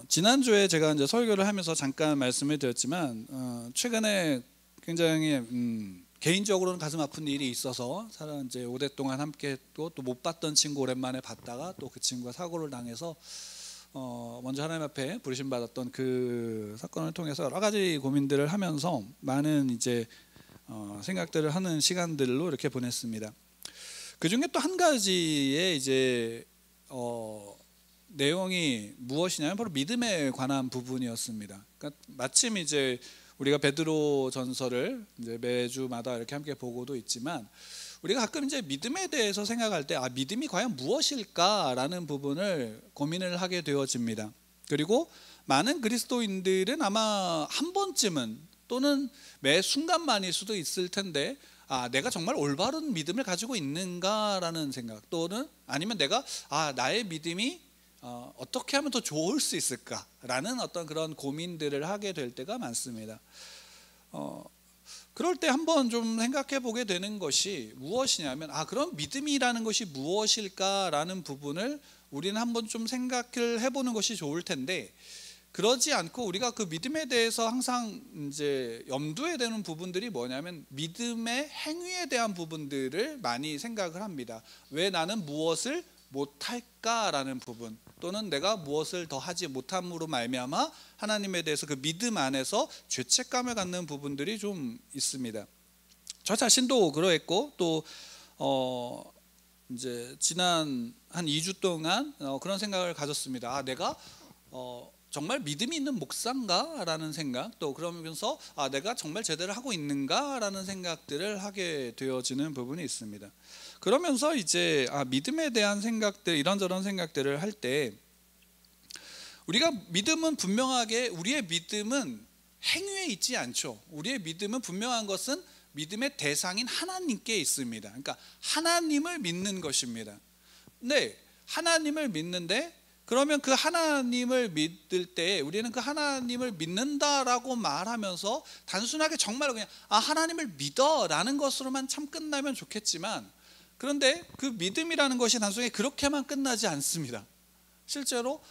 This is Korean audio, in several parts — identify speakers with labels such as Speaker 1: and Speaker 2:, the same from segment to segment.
Speaker 1: 지난주에 제가 이제 설교를 하면서 잠깐 말씀을 드렸지만 최근에 굉장히 개인적으로는 가슴 아픈 일이 있어서 이제 오랫동안 함께 했고 또 못 봤던 친구 오랜만에 봤다가 또 그 친구가 사고를 당해서 먼저 하나님 앞에 부르심 받았던 그 사건을 통해서 여러 가지 고민들을 하면서 많은 이제 생각들을 하는 시간들로 이렇게 보냈습니다. 그 중에 또 한 가지의 이제 내용이 무엇이냐면 바로 믿음에 관한 부분이었습니다. 그러니까 마침 이제 우리가 베드로 전서를 이제 매주마다 이렇게 함께 보고도 있지만 우리가 가끔 이제 믿음에 대해서 생각할 때 믿음이 과연 무엇일까라는 부분을 고민을 하게 되어집니다. 그리고 많은 그리스도인들은 아마 한 번쯤은 또는 매 순간만일 수도 있을 텐데 내가 정말 올바른 믿음을 가지고 있는가라는 생각, 또는 아니면 내가 나의 믿음이 어떻게 하면 더 좋을 수 있을까라는 어떤 그런 고민들을 하게 될 때가 많습니다. 그럴 때 한번 좀 생각해 보게 되는 것이 무엇이냐면 그럼 믿음이라는 것이 무엇일까라는 부분을 우리는 한번 좀 생각을 해보는 것이 좋을 텐데, 그러지 않고 우리가 그 믿음에 대해서 항상 이제 염두에 두는 부분들이 뭐냐면 믿음의 행위에 대한 부분들을 많이 생각을 합니다. 왜 나는 무엇을 못할까라는 부분, 또는 내가 무엇을 더 하지 못함으로 말미암아 하나님에 대해서 그 믿음 안에서 죄책감을 갖는 부분들이 좀 있습니다. 저 자신도 그러했고 또 이제 지난 한 2주 동안 그런 생각을 가졌습니다. 내가 정말 믿음이 있는 목사인가? 라는 생각, 또 그러면서 내가 정말 제대로 하고 있는가? 라는 생각들을 하게 되어지는 부분이 있습니다. 그러면서 이제 믿음에 대한 생각들, 이런저런 생각들을 할 때 우리가 믿음은 분명하게, 우리의 믿음은 행위에 있지 않죠. 우리의 믿음은 분명한 것은 믿음의 대상인 하나님께 있습니다. 그러니까 하나님을 믿는 것입니다. 네, 하나님을 믿는데, 그러면 그 하나님을 믿을 때 우리는 그 하나님을 믿는다라고 말하면서 단순하게 정말 그냥 하나님을 믿어라는 것으로만 참 끝나면 좋겠지만, 그런데 그 믿음이라는 것이 단순히 그렇게만 끝나지 않습니다. 실제로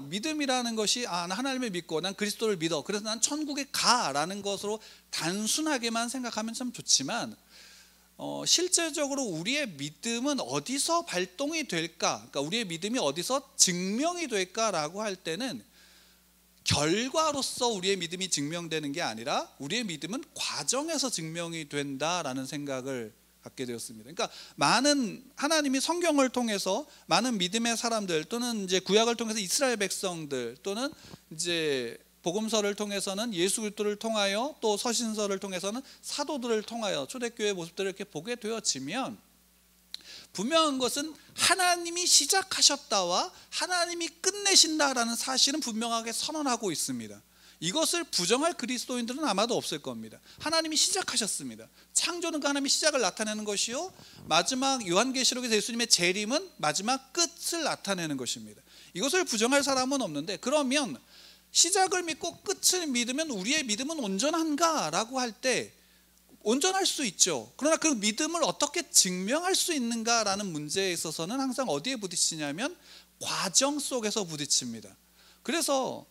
Speaker 1: 믿음이라는 것이 난 하나님을 믿고 난 그리스도를 믿어, 그래서 난 천국에 가라는 것으로 단순하게만 생각하면 참 좋지만, 실제적으로 우리의 믿음은 어디서 발동이 될까? 그러니까 우리의 믿음이 어디서 증명이 될까라고 할 때는 결과로서 우리의 믿음이 증명되는 게 아니라 우리의 믿음은 과정에서 증명이 된다라는 생각을 갖게 되었습니다. 그러니까 많은 하나님이 성경을 통해서 많은 믿음의 사람들, 또는 이제 구약을 통해서 이스라엘 백성들, 또는 이제 복음서를 통해서는 예수 그리스도를 통하여, 또 서신서를 통해서는 사도들을 통하여 초대교회의 모습들을 이렇게 보게 되어지면 분명한 것은 하나님이 시작하셨다와 하나님이 끝내신다라는 사실은 분명하게 선언하고 있습니다. 이것을 부정할 그리스도인들은 아마도 없을 겁니다. 하나님이 시작하셨습니다. 창조는 그 하나님의 시작을 나타내는 것이요, 마지막 요한계시록에서 예수님의 재림은 마지막 끝을 나타내는 것입니다. 이것을 부정할 사람은 없는데, 그러면 시작을 믿고 끝을 믿으면 우리의 믿음은 온전한가? 라고 할 때 온전할 수 있죠. 그러나 그 믿음을 어떻게 증명할 수 있는가? 라는 문제에 있어서는 항상 어디에 부딪히냐면 과정 속에서 부딪힙니다. 그래서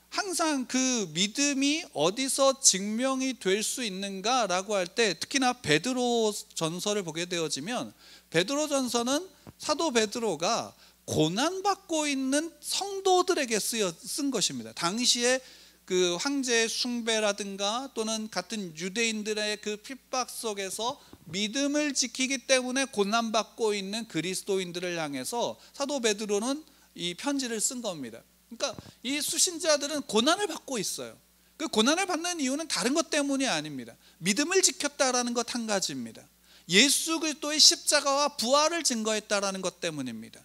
Speaker 1: 항상 그 믿음이 어디서 증명이 될 수 있는가? 라고 할 때 특히나 베드로 전서를 보게 되어지면, 베드로 전서는 사도 베드로가 고난받고 있는 성도들에게 쓴 것입니다. 당시에 그 황제의 숭배라든가 또는 같은 유대인들의 그 핍박 속에서 믿음을 지키기 때문에 고난받고 있는 그리스도인들을 향해서 사도 베드로는 이 편지를 쓴 겁니다. 그러니까 이 수신자들은 고난을 받고 있어요. 그 고난을 받는 이유는 다른 것 때문이 아닙니다. 믿음을 지켰다라는 것 한 가지입니다. 예수 그리스도의 십자가와 부활을 증거했다라는 것 때문입니다.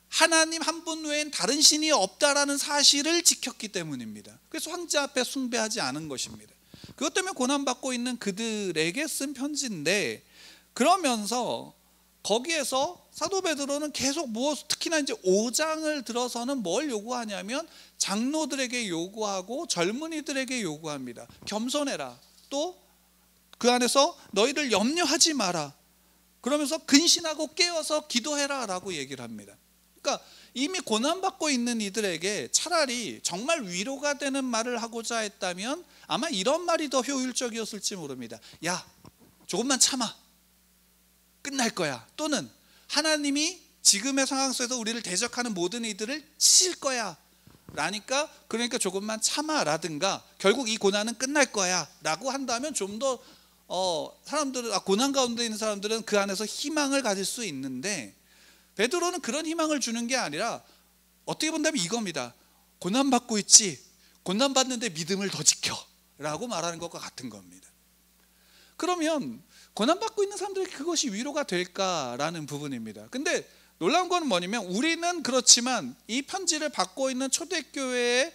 Speaker 1: 하나님 한 분 외엔 다른 신이 없다라는 사실을 지켰기 때문입니다. 그래서 황제 앞에 숭배하지 않은 것입니다. 그것 때문에 고난받고 있는 그들에게 쓴 편지인데, 그러면서 거기에서 사도 베드로는 계속 특히나 이제 5장을 들어서는 뭘 요구하냐면 장로들에게 요구하고 젊은이들에게 요구합니다. 겸손해라. 또 그 안에서 너희들 염려하지 마라. 그러면서 근신하고 깨어서 기도해라 라고 얘기를 합니다. 그러니까 이미 고난받고 있는 이들에게 차라리 정말 위로가 되는 말을 하고자 했다면 아마 이런 말이 더 효율적이었을지 모릅니다. 야, 조금만 참아, 끝날 거야. 또는 하나님이 지금의 상황 속에서 우리를 대적하는 모든 이들을 치실 거야 라니까, 그러니까 조금만 참아 라든가 결국 이 고난은 끝날 거야 라고 한다면 좀 더 사람들은, 고난 가운데 있는 사람들은 그 안에서 희망을 가질 수 있는데, 베드로는 그런 희망을 주는 게 아니라 어떻게 본다면 이겁니다. 고난받고 있지, 고난받는데 믿음을 더 지켜 라고 말하는 것과 같은 겁니다. 그러면 고난받고 있는 사람들에게 그것이 위로가 될까라는 부분입니다. 근데 놀라운 건 뭐냐면, 우리는 그렇지만 이 편지를 받고 있는 초대교회의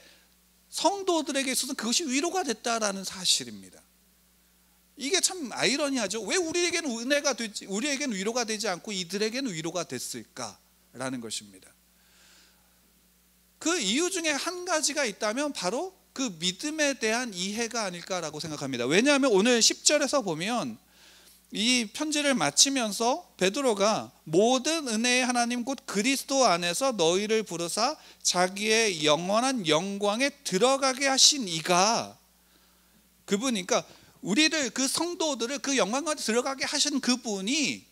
Speaker 1: 성도들에게 있어서는 그것이 위로가 됐다라는 사실입니다. 이게 참 아이러니하죠. 왜 우리에게는 은혜가 되지, 우리에게는 위로가 되지 않고 이들에게는 위로가 됐을까라는 것입니다. 그 이유 중에 한 가지가 있다면 바로 그 믿음에 대한 이해가 아닐까라고 생각합니다. 왜냐하면 오늘 10절에서 보면 이 편지를 마치면서 베드로가 모든 은혜의 하나님 곧 그리스도 안에서 너희를 부르사 자기의 영원한 영광에 들어가게 하신 이가, 그분이니까 우리를, 그 성도들을 그 영광 가운데 들어가게 하신 그분이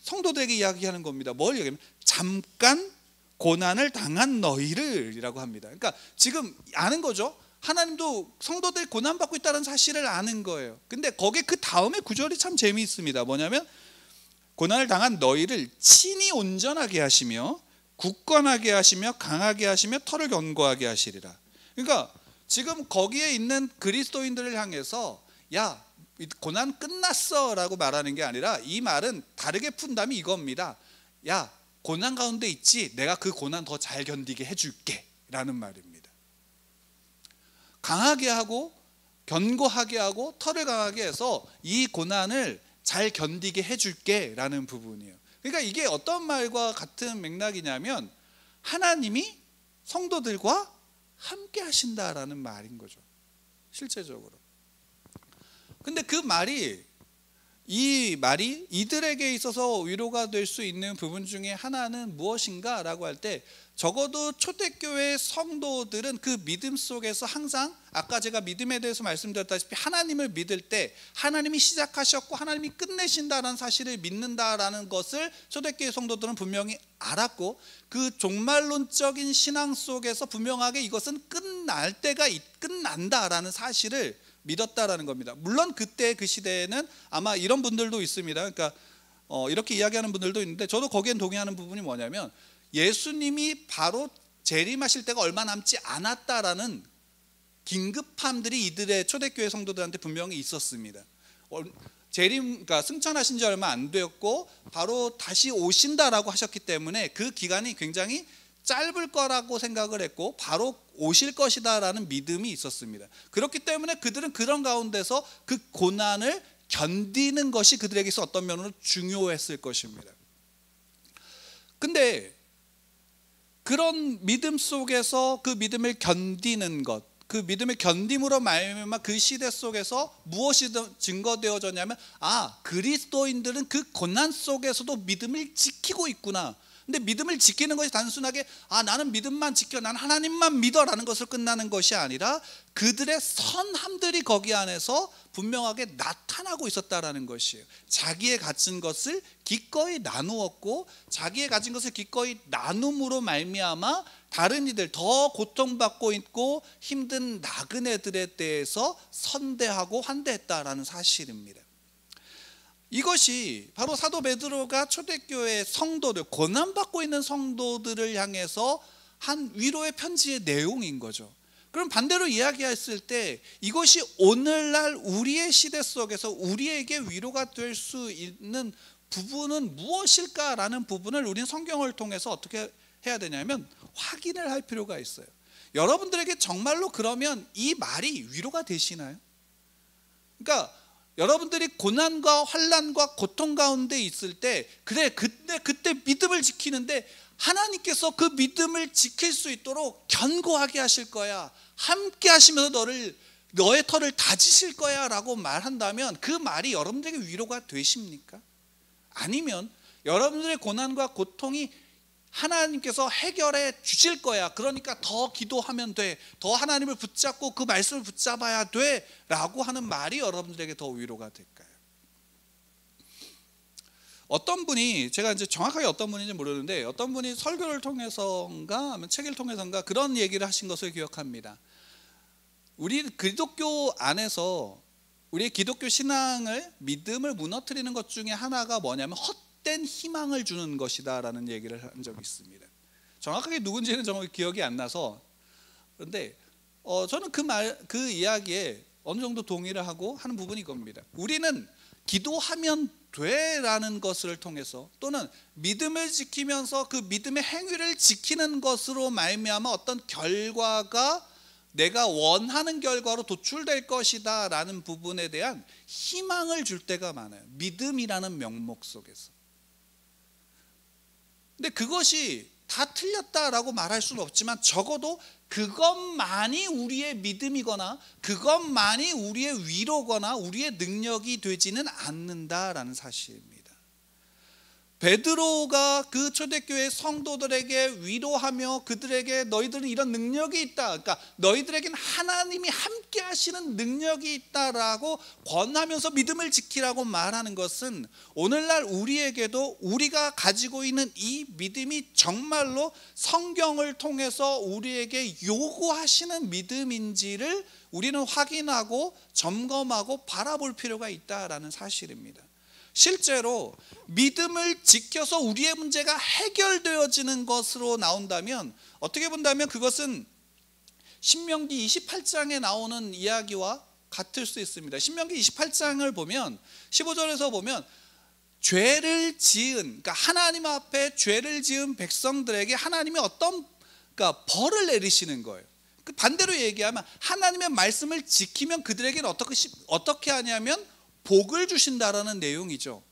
Speaker 1: 성도들에게 이야기하는 겁니다. 뭘 얘기하면 잠깐 고난을 당한 너희를 이라고 합니다. 그러니까 지금 아는 거죠. 하나님도 성도들이 고난받고 있다는 사실을 아는 거예요. 근데 거기에 그 다음에 구절이 참 재미있습니다. 뭐냐면 고난을 당한 너희를 친히 온전하게 하시며 굳건하게 하시며 강하게 하시며 털을 견고하게 하시리라. 그러니까 지금 거기에 있는 그리스도인들을 향해서 야, 고난 끝났어 라고 말하는 게 아니라, 이 말은 다르게 푼다면 이겁니다. 야, 고난 가운데 있지, 내가 그 고난 더 잘 견디게 해줄게 라는 말입니다. 강하게 하고 견고하게 하고 털을 강하게 해서 이 고난을 잘 견디게 해줄게 라는 부분이에요. 그러니까 이게 어떤 말과 같은 맥락이냐면 하나님이 성도들과 함께 하신다라는 말인 거죠, 실제적으로. 근데 그 말이, 이 말이 이들에게 있어서 위로가 될 수 있는 부분 중에 하나는 무엇인가 라고 할 때, 적어도 초대교회 성도들은 그 믿음 속에서 항상, 아까 제가 믿음에 대해서 말씀드렸다시피 하나님을 믿을 때 하나님이 시작하셨고 하나님이 끝내신다는 사실을 믿는다라는 것을 초대교회 성도들은 분명히 알았고, 그 종말론적인 신앙 속에서 분명하게 이것은 끝날 때가 끝난다라는 사실을 믿었다라는 겁니다. 물론 그때 그 시대에는 아마 이런 분들도 있습니다. 그러니까 이렇게 이야기하는 분들도 있는데, 저도 거기엔 동의하는 부분이 뭐냐면 예수님이 바로 재림하실 때가 얼마 남지 않았다라는 긴급함들이 이들의 초대교회 성도들한테 분명히 있었습니다. 그러니까 승천하신 지 얼마 안 되었고 바로 다시 오신다라고 하셨기 때문에 그 기간이 굉장히 짧을 거라고 생각을 했고 바로 오실 것이다라는 믿음이 있었습니다. 그렇기 때문에 그들은 그런 가운데서 그 고난을 견디는 것이 그들에게서 어떤 면으로 중요했을 것입니다. 근데 그런 믿음 속에서 그 믿음을 견디는 것, 그 믿음의 견딤으로 말미암아 그 시대 속에서 무엇이 증거되어졌냐면, 그리스도인들은 그 고난 속에서도 믿음을 지키고 있구나. 근데 믿음을 지키는 것이 단순하게 나는 믿음만 지켜, 난 하나님만 믿어라는 것을 끝나는 것이 아니라 그들의 선함들이 거기 안에서 분명하게 나타나고 있었다라는 것이에요. 자기의 가진 것을 기꺼이 나누었고, 자기의 가진 것을 기꺼이 나눔으로 말미암아 다른 이들, 더 고통받고 있고 힘든 나그네들에 대해서 선대하고 환대했다라는 사실입니다. 이것이 바로 사도 베드로가 초대교회 성도들, 고난받고 있는 성도들을 향해서 한 위로의 편지의 내용인 거죠. 그럼 반대로 이야기했을 때 이것이 오늘날 우리의 시대 속에서 우리에게 위로가 될 수 있는 부분은 무엇일까라는 부분을 우리는 성경을 통해서 어떻게 해야 되냐면 확인을 할 필요가 있어요. 여러분들에게 정말로 그러면 이 말이 위로가 되시나요? 그러니까 여러분들이 고난과 환난과 고통 가운데 있을 때 그때 믿음을 지키는데 하나님께서 그 믿음을 지킬 수 있도록 견고하게 하실 거야, 함께 하시면서 너의 털을 다지실 거야 라고 말한다면 그 말이 여러분들에게 위로가 되십니까? 아니면 여러분들의 고난과 고통이 하나님께서 해결해 주실 거야. 그러니까 더 기도하면 돼. 더 하나님을 붙잡고 그 말씀을 붙잡아야 돼. 라고 하는 말이 여러분들에게 더 위로가 될까요? 어떤 분이, 제가 이제 정확하게 어떤 분인지 모르는데, 어떤 분이 설교를 통해서인가 아니면 책을 통해서인가 그런 얘기를 하신 것을 기억합니다. 우리 기독교 안에서 우리의 기독교 신앙을, 믿음을 무너뜨리는 것 중에 하나가 뭐냐면 헛된 희망을 주는 것이다 라는 얘기를 한 적이 있습니다. 정확하게 누군지는 정말 기억이 안 나서, 그런데 저는 그 이야기에 어느 정도 동의를 하고 하는 부분이 이겁니다. 우리는 기도하면 돼라는 것을 통해서, 또는 믿음을 지키면서 그 믿음의 행위를 지키는 것으로 말미암아 어떤 결과가 내가 원하는 결과로 도출될 것이다 라는 부분에 대한 희망을 줄 때가 많아요. 믿음이라는 명목 속에서. 근데 그것이 다 틀렸다라고 말할 수는 없지만, 적어도 그것만이 우리의 믿음이거나 그것만이 우리의 위로거나 우리의 능력이 되지는 않는다라는 사실입니다. 베드로가 그 초대교회 성도들에게 위로하며 그들에게 너희들은 이런 능력이 있다, 그러니까 너희들에게는 하나님이 함께 하시는 능력이 있다라고 권하면서 믿음을 지키라고 말하는 것은, 오늘날 우리에게도 우리가 가지고 있는 이 믿음이 정말로 성경을 통해서 우리에게 요구하시는 믿음인지를 우리는 확인하고 점검하고 바라볼 필요가 있다라는 사실입니다. 실제로 믿음을 지켜서 우리의 문제가 해결되어지는 것으로 나온다면, 어떻게 본다면 그것은 신명기 28장에 나오는 이야기와 같을 수 있습니다. 신명기 28장을 보면 15절에서 보면 죄를 지은, 그러니까 하나님 앞에 죄를 지은 백성들에게 하나님이 어떤, 그러니까 벌을 내리시는 거예요. 반대로 얘기하면 하나님의 말씀을 지키면 그들에게는 어떻게 하냐면 복을 주신다라는 내용이죠.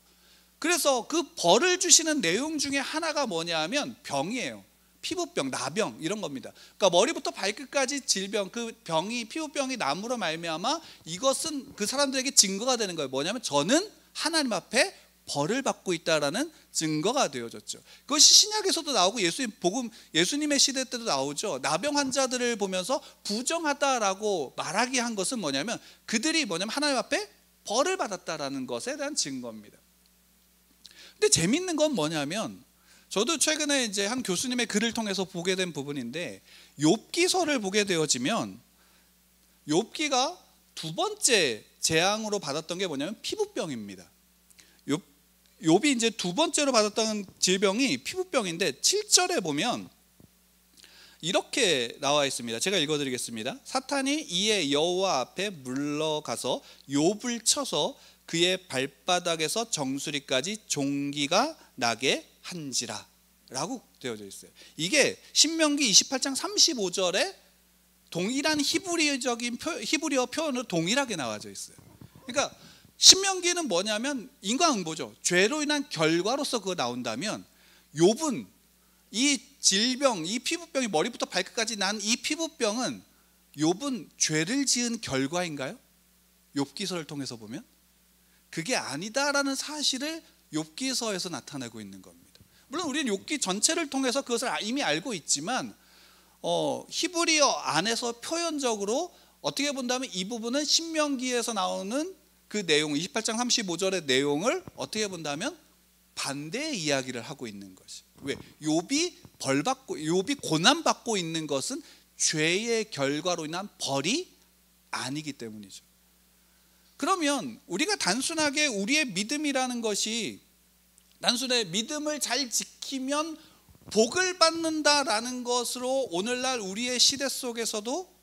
Speaker 1: 그래서 그 벌을 주시는 내용 중에 하나가 뭐냐 하면 병이에요. 피부병, 나병 이런 겁니다. 그러니까 머리부터 발끝까지 질병, 그 병이, 피부병이 남으로 말미암아 이것은 그 사람들에게 증거가 되는 거예요. 뭐냐면 저는 하나님 앞에 벌을 받고 있다라는 증거가 되어졌죠. 그것이 신약에서도 나오고 예수님의 시대 때도 나오죠. 나병 환자들을 보면서 부정하다라고 말하게 한 것은 뭐냐면 그들이 하나님 앞에 벌을 받았다라는 것에 대한 증거입니다. 근데 재밌는 건 뭐냐면, 저도 최근에 이제 한 교수님의 글을 통해서 보게 된 부분인데, 욥기서를 보게 되어지면 욥기가 두 번째 재앙으로 받았던 게 뭐냐면 피부병입니다. 욥이 이제 두 번째로 받았던 질병이 피부병인데 7절에 보면 이렇게 나와 있습니다. 제가 읽어드리겠습니다. 사탄이 이에 여호와 앞에 물러가서 욥을 쳐서 그의 발바닥에서 정수리까지 종기가 나게 한지라 라고 되어져 있어요. 이게 신명기 28장 35절에 동일한 히브리어 표현으로 동일하게 나와져 있어요. 그러니까 신명기는 뭐냐면 인과응보죠. 죄로 인한 결과로서 그거 나온다면, 욥은 이 질병, 이 피부병이 머리부터 발끝까지 난 이 피부병은 욥은 죄를 지은 결과인가요? 욥기서를 통해서 보면 그게 아니다라는 사실을 욥기서에서 나타내고 있는 겁니다. 물론 우리는 욥기 전체를 통해서 그것을 이미 알고 있지만, 히브리어 안에서 표현적으로 어떻게 본다면 이 부분은 신명기에서 나오는 그 내용, 28장 35절의 내용을 어떻게 본다면 반대의 이야기를 하고 있는 것이. 왜? 욥이 고난받고 있는 것은 죄의 결과로 인한 벌이 아니기 때문이죠. 그러면 우리가 단순하게 우리의 믿음이라는 것이 단순히 믿음을 잘 지키면 복을 받는다라는 것으로 오늘날 우리의 시대 속에서도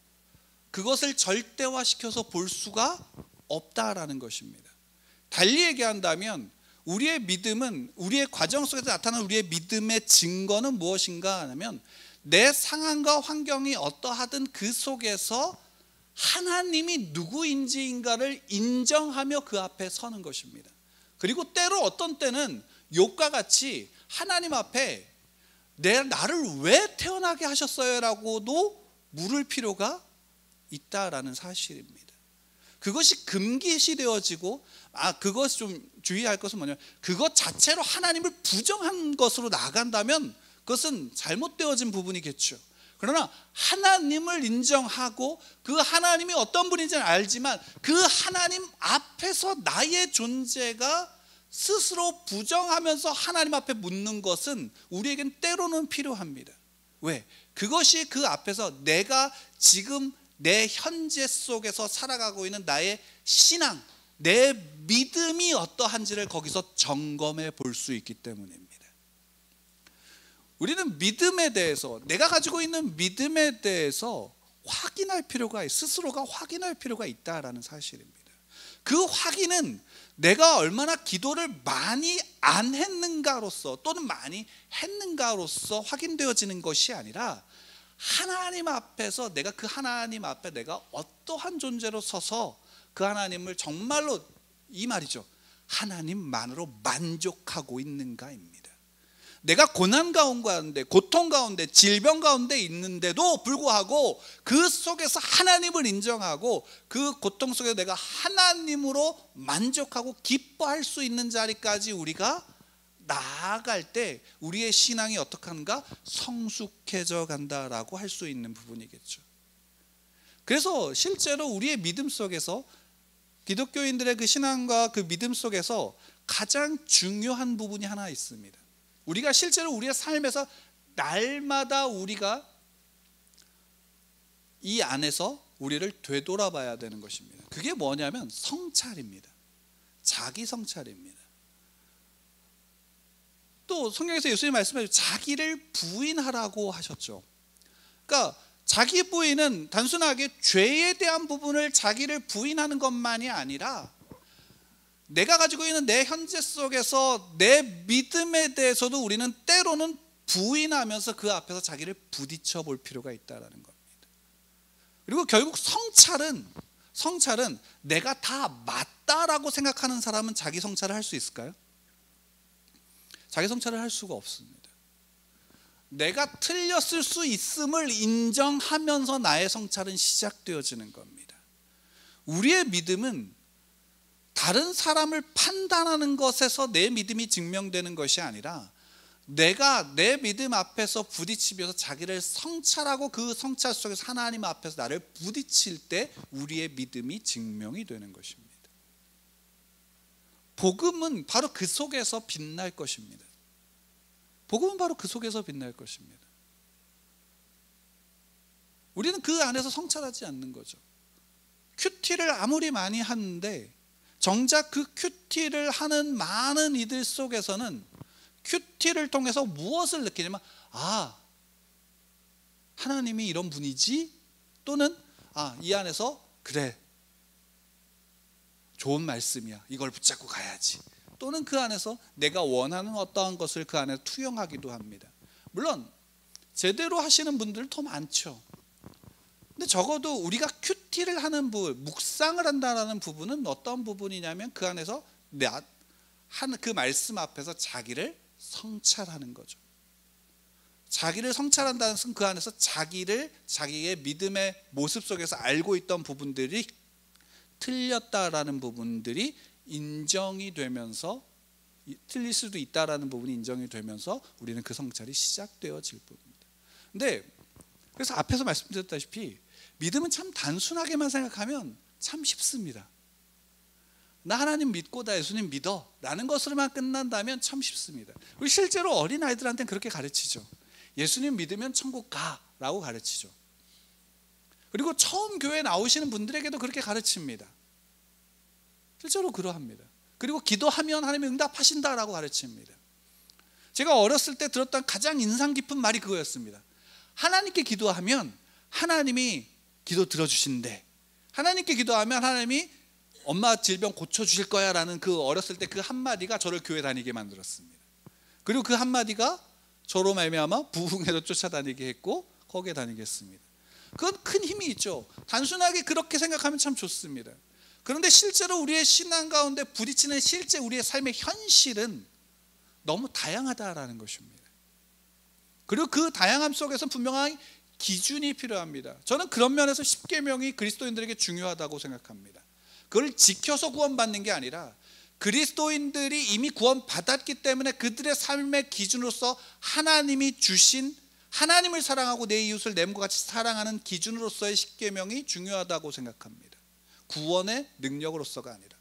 Speaker 1: 그것을 절대화시켜서 볼 수가 없다라는 것입니다. 달리 얘기한다면 우리의 믿음은, 우리의 과정 속에서 나타나는 우리의 믿음의 증거는 무엇인가 하면, 내 상황과 환경이 어떠하든 그 속에서 하나님이 누구인지인가를 인정하며 그 앞에 서는 것입니다. 그리고 때로 어떤 때는 욥과 같이 하나님 앞에 나를 왜 태어나게 하셨어요? 라고도 물을 필요가 있다라는 사실입니다. 그것이 금기시 되어지고 그것이 좀 주의할 것은 뭐냐면, 그것 자체로 하나님을 부정한 것으로 나간다면 그것은 잘못되어진 부분이겠죠. 그러나 하나님을 인정하고 그 하나님이 어떤 분인지는 알지만 그 하나님 앞에서 나의 존재가 스스로 부정하면서 하나님 앞에 묻는 것은 우리에겐 때로는 필요합니다. 왜? 그것이 그 앞에서 내가 지금 내 현재 속에서 살아가고 있는 나의 신앙, 내 믿음이 어떠한지를 거기서 점검해 볼 수 있기 때문입니다. 우리는 믿음에 대해서, 내가 가지고 있는 믿음에 대해서 확인할 필요가, 스스로가 확인할 필요가 있다라는 사실입니다. 그 확인은 내가 얼마나 기도를 많이 안 했는가로서 또는 많이 했는가로서 확인되어지는 것이 아니라, 하나님 앞에서 내가 그 하나님 앞에 내가 어떠한 존재로 서서 그 하나님을 정말로, 이 말이죠, 하나님만으로 만족하고 있는가입니다. 내가 고난 가운데, 고통 가운데, 질병 가운데 있는데도 불구하고 그 속에서 하나님을 인정하고 그 고통 속에 내가 하나님으로 만족하고 기뻐할 수 있는 자리까지 우리가 나아갈 때 우리의 신앙이 어떻게 하는가? 성숙해져 간다라고 할 수 있는 부분이겠죠. 그래서 실제로 우리의 믿음 속에서, 기독교인들의 그 신앙과 그 믿음 속에서 가장 중요한 부분이 하나 있습니다. 우리가 실제로 우리의 삶에서 날마다 우리가 이 안에서 우리를 되돌아봐야 되는 것입니다. 그게 뭐냐면 성찰입니다. 자기 성찰입니다. 또 성경에서 예수님 말씀하시죠. 자기를 부인하라고 하셨죠. 그러니까 자기 부인은 단순하게 죄에 대한 부분을 자기를 부인하는 것만이 아니라, 내가 가지고 있는 내 현재 속에서 내 믿음에 대해서도 우리는 때로는 부인하면서 그 앞에서 자기를 부딪혀 볼 필요가 있다는 겁니다. 그리고 결국 성찰은 내가 다 맞다라고 생각하는 사람은 자기 성찰을 할 수 있을까요? 자기 성찰을 할 수가 없습니다. 내가 틀렸을 수 있음을 인정하면서 나의 성찰은 시작되어지는 겁니다. 우리의 믿음은 다른 사람을 판단하는 것에서 내 믿음이 증명되는 것이 아니라, 내가 내 믿음 앞에서 부딪히면서 자기를 성찰하고 그 성찰 속에서 하나님 앞에서 나를 부딪힐 때 우리의 믿음이 증명이 되는 것입니다. 복음은 바로 그 속에서 빛날 것입니다. 복음은 바로 그 속에서 빛날 것입니다. 우리는 그 안에서 성찰하지 않는 거죠. 큐티를 아무리 많이 하는데 정작 그 큐티를 하는 많은 이들 속에서는 큐티를 통해서 무엇을 느끼냐면, 하나님이 이런 분이지, 또는 이 안에서 그래, 좋은 말씀이야, 이걸 붙잡고 가야지, 또는 그 안에서 내가 원하는 어떠한 것을 그 안에 투영하기도 합니다. 물론 제대로 하시는 분들 더 많죠. 근데 적어도 우리가 큐티를 하는 부분, 묵상을 한다는 부분은 어떤 부분이냐면, 그 안에서 그 말씀 앞에서 자기를 성찰하는 거죠. 자기를 성찰한다는 것은 그 안에서 자기의 믿음의 모습 속에서 알고 있던 부분들이 틀렸다라는 부분들이 인정이 되면서, 틀릴 수도 있다라는 부분이 인정이 되면서 우리는 그 성찰이 시작되어질 부분입니다. 근데 그래서 앞에서 말씀드렸다시피 믿음은 참 단순하게만 생각하면 참 쉽습니다. 나 하나님 믿고 나 예수님 믿어 라는 것으로만 끝난다면 참 쉽습니다. 우리 실제로 어린아이들한테는 그렇게 가르치죠. 예수님 믿으면 천국 가 라고 가르치죠. 그리고 처음 교회 나오시는 분들에게도 그렇게 가르칩니다. 실제로 그러합니다. 그리고 기도하면 하나님이 응답하신다라고 가르칩니다. 제가 어렸을 때 들었던 가장 인상 깊은 말이 그거였습니다. 하나님께 기도하면 하나님이 기도 들어주신대. 하나님께 기도하면 하나님이 엄마 질병 고쳐주실 거야 라는 그 어렸을 때 그 한마디가 저를 교회 다니게 만들었습니다. 그리고 그 한마디가 저로 말미암아 부흥회도 쫓아다니게 했고 거기에 다니게 했습니다. 그건 큰 힘이 있죠. 단순하게 그렇게 생각하면 참 좋습니다. 그런데 실제로 우리의 신앙 가운데 부딪히는 실제 우리의 삶의 현실은 너무 다양하다라는 것입니다. 그리고 그 다양함 속에서 분명한 기준이 필요합니다. 저는 그런 면에서 십계명이 그리스도인들에게 중요하다고 생각합니다. 그걸 지켜서 구원받는 게 아니라 그리스도인들이 이미 구원받았기 때문에 그들의 삶의 기준으로서 하나님이 주신 하나님을 사랑하고 내 이웃을 내 몸과 같이 사랑하는 기준으로서의 십계명이 중요하다고 생각합니다. 구원의 능력으로서가 아니라.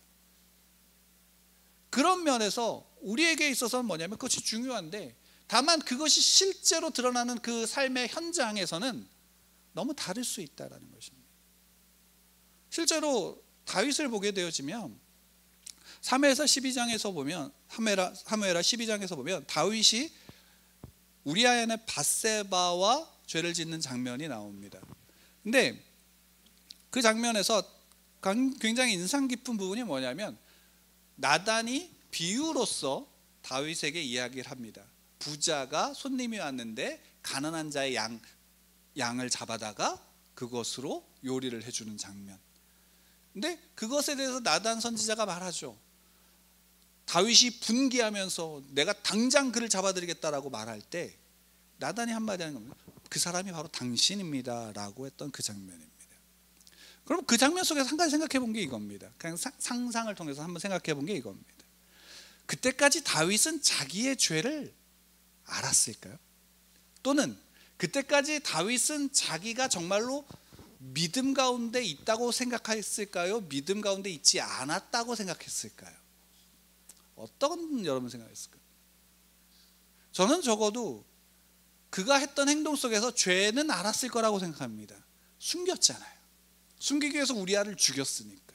Speaker 1: 그런 면에서 우리에게 있어서는 뭐냐면 그것이 중요한데, 다만 그것이 실제로 드러나는 그 삶의 현장에서는 너무 다를 수 있다는 것입니다. 실제로 다윗을 보게 되어지면 사무엘하 12장에서 보면 사무엘하 12장에서 보면 다윗이 우리아의 밧세바와 죄를 짓는 장면이 나옵니다. 근데 그 장면에서 굉장히 인상 깊은 부분이 뭐냐면 나단이 비유로서 다윗에게 이야기를 합니다. 부자가 손님이 왔는데 가난한 자의 양을 잡아다가 그것으로 요리를 해주는 장면. 근데 그것에 대해서 나단 선지자가 말하죠. 다윗이 분개하면서 내가 당장 그를 잡아드리겠다라고 말할 때 나단이 한마디 하는 겁니다. 그 사람이 바로 당신입니다 라고 했던 그 장면입니다. 그럼 그 장면 속에서 한 가지 생각해 본 게 이겁니다. 그냥 상상을 통해서 한번 생각해 본 게 이겁니다. 그때까지 다윗은 자기의 죄를 알았을까요? 또는 그때까지 다윗은 자기가 정말로 믿음 가운데 있다고 생각했을까요? 믿음 가운데 있지 않았다고 생각했을까요? 어떤 여러분 생각했을까요? 저는 적어도 그가 했던 행동 속에서 죄는 알았을 거라고 생각합니다. 숨겼잖아요. 숨기기 위해서 우리아를 죽였으니까.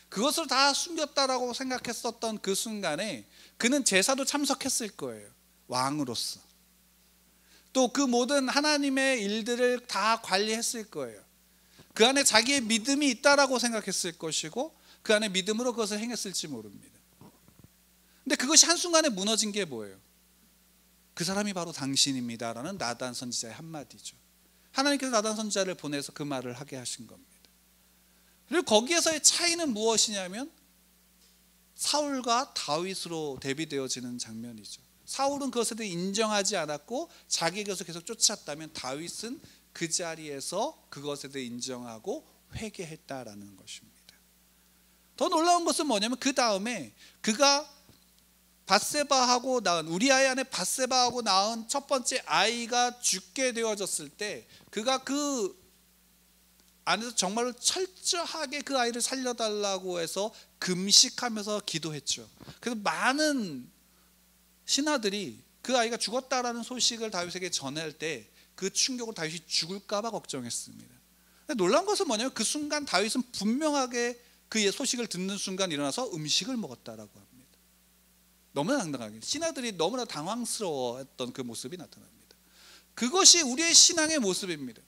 Speaker 1: 그것을 다 숨겼다라고 생각했었던 그 순간에 그는 제사도 참석했을 거예요. 왕으로서. 또 그 모든 하나님의 일들을 다 관리했을 거예요. 그 안에 자기의 믿음이 있다라고 생각했을 것이고 그 안에 믿음으로 그것을 행했을지 모릅니다. 근데 그것이 한순간에 무너진 게 뭐예요? 그 사람이 바로 당신입니다 라는 나단 선지자의 한마디죠. 하나님께서 나단 선지자를 보내서 그 말을 하게 하신 겁니다. 그리고 거기에서의 차이는 무엇이냐면 사울과 다윗으로 대비되어지는 장면이죠. 사울은 그것에 대해 인정하지 않았고 자기 것을 계속 쫓았다면 다윗은 그 자리에서 그것에 대해 인정하고 회개했다라는 것입니다. 더 놀라운 것은 뭐냐면 그 다음에 그가 밧세바하고 낳은 우리아의 아내 밧세바하고 낳은 첫 번째 아이가 죽게 되어졌을 때 그가 그 안에서 정말로 철저하게 그 아이를 살려달라고 해서 금식하면서 기도했죠. 그래서 많은 신하들이 그 아이가 죽었다라는 소식을 다윗에게 전할 때 그 충격으로 다윗이 죽을까 봐 걱정했습니다. 놀라운 것은 뭐냐면 그 순간 다윗은 분명하게 그 소식을 듣는 순간 일어나서 음식을 먹었다라고 합니다. 너무나 당당하게 신하들이 너무나 당황스러워했던 그 모습이 나타납니다. 그것이 우리의 신앙의 모습입니다.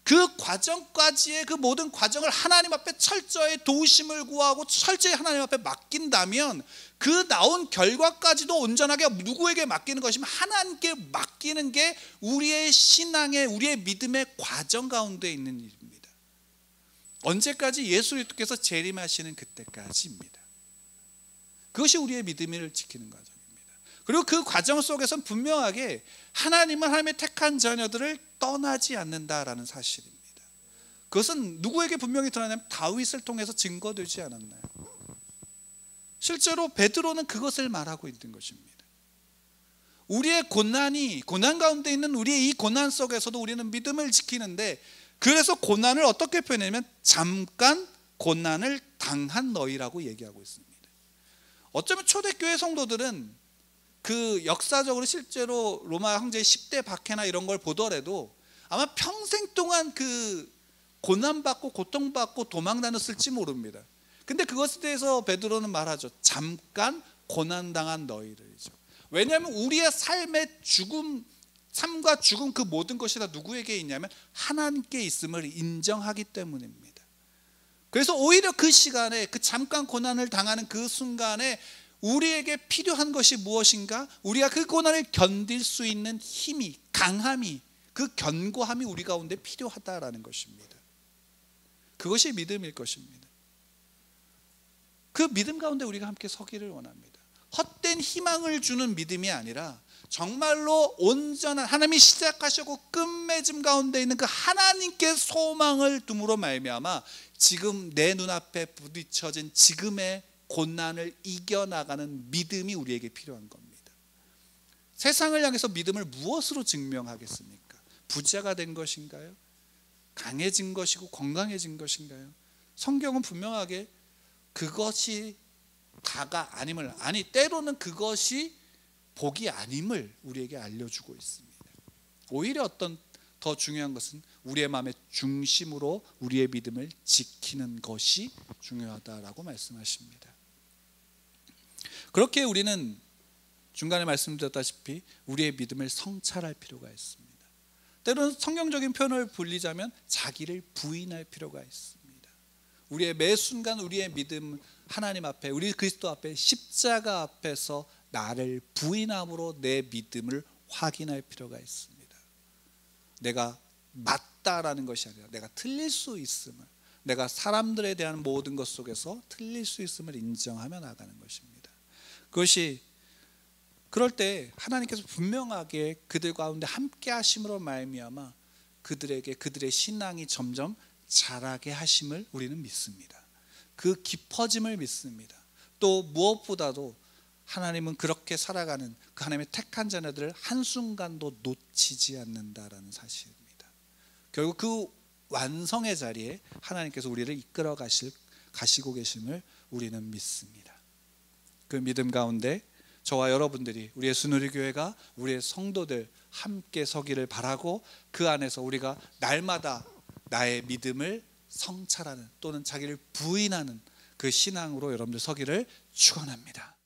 Speaker 1: 그 과정까지의 그 모든 과정을 하나님 앞에 철저히 도우심을 구하고 철저히 하나님 앞에 맡긴다면 그 나온 결과까지도 온전하게 누구에게 맡기는 것이면 하나님께 맡기는 게 우리의 신앙의 우리의 믿음의 과정 가운데 있는 일입니다. 언제까지 예수 그리스도께서 재림하시는 그때까지입니다. 그것이 우리의 믿음을 지키는 과정입니다. 그리고 그 과정 속에서는 분명하게 하나님은 하나님의 택한 자녀들을 떠나지 않는다라는 사실입니다. 그것은 누구에게 분명히 드러나냐면 다윗을 통해서 증거되지 않았나요? 실제로 베드로는 그것을 말하고 있는 것입니다. 우리의 고난 가운데 있는 우리의 이 고난 속에서도 우리는 믿음을 지키는데, 그래서 고난을 어떻게 표현하냐면 잠깐 고난을 당한 너희라고 얘기하고 있습니다. 어쩌면 초대교회 성도들은 그 역사적으로 실제로 로마 황제의 10대 박해나 이런 걸 보더라도 아마 평생 동안 그 고난받고 고통받고 도망 다녔을지 모릅니다. 근데 그것에 대해서 베드로는 말하죠. 잠깐 고난당한 너희들이죠. 왜냐하면 우리의 삶의 죽음, 삶과 죽음 그 모든 것이 다 누구에게 있냐면 하나님께 있음을 인정하기 때문입니다. 그래서 오히려 그 시간에 그 잠깐 고난을 당하는 그 순간에 우리에게 필요한 것이 무엇인가? 우리가 그 고난을 견딜 수 있는 힘이, 강함이, 그 견고함이 우리 가운데 필요하다라는 것입니다. 그것이 믿음일 것입니다. 그 믿음 가운데 우리가 함께 서기를 원합니다. 헛된 희망을 주는 믿음이 아니라 정말로 온전한 하나님이 시작하시고 끝맺음 가운데 있는 그 하나님께 소망을 둠으로 말미암아 지금 내 눈앞에 부딪혀진 지금의 고난을 이겨나가는 믿음이 우리에게 필요한 겁니다. 세상을 향해서 믿음을 무엇으로 증명하겠습니까? 부자가 된 것인가요? 강해진 것이고 건강해진 것인가요? 성경은 분명하게 그것이 다가 아님을, 아니 때로는 그것이 복이 아님을 우리에게 알려주고 있습니다. 오히려 더 중요한 것은 우리의 마음의 중심으로 우리의 믿음을 지키는 것이 중요하다라고 말씀하십니다. 그렇게 우리는 중간에 말씀드렸다시피 우리의 믿음을 성찰할 필요가 있습니다. 때로는 성경적인 표현을 불리자면 자기를 부인할 필요가 있습니다. 우리의 매 순간 우리의 믿음 하나님 앞에, 우리 그리스도 앞에, 십자가 앞에서 나를 부인함으로 내 믿음을 확인할 필요가 있습니다. 내가 맞다라는 것이 아니라 내가 틀릴 수 있음을, 내가 사람들에 대한 모든 것 속에서 틀릴 수 있음을 인정하며 나가는 것입니다. 그것이 그럴 때 하나님께서 분명하게 그들 가운데 함께 하심으로 말미암아 그들에게 그들의 신앙이 점점 자라게 하심을 우리는 믿습니다. 그 깊어짐을 믿습니다. 또 무엇보다도 하나님은 그렇게 살아가는 그 하나님의 택한 자녀들을 한순간도 놓치지 않는다라는 사실입니다. 결국 그 완성의 자리에 하나님께서 우리를 이끌어 가시고 계심을 우리는 믿습니다. 그 믿음 가운데 저와 여러분들이, 우리의 순우리교회가, 우리의 성도들 함께 서기를 바라고, 그 안에서 우리가 날마다 나의 믿음을 성찰하는 또는 자기를 부인하는 그 신앙으로 여러분들 서기를 축원합니다.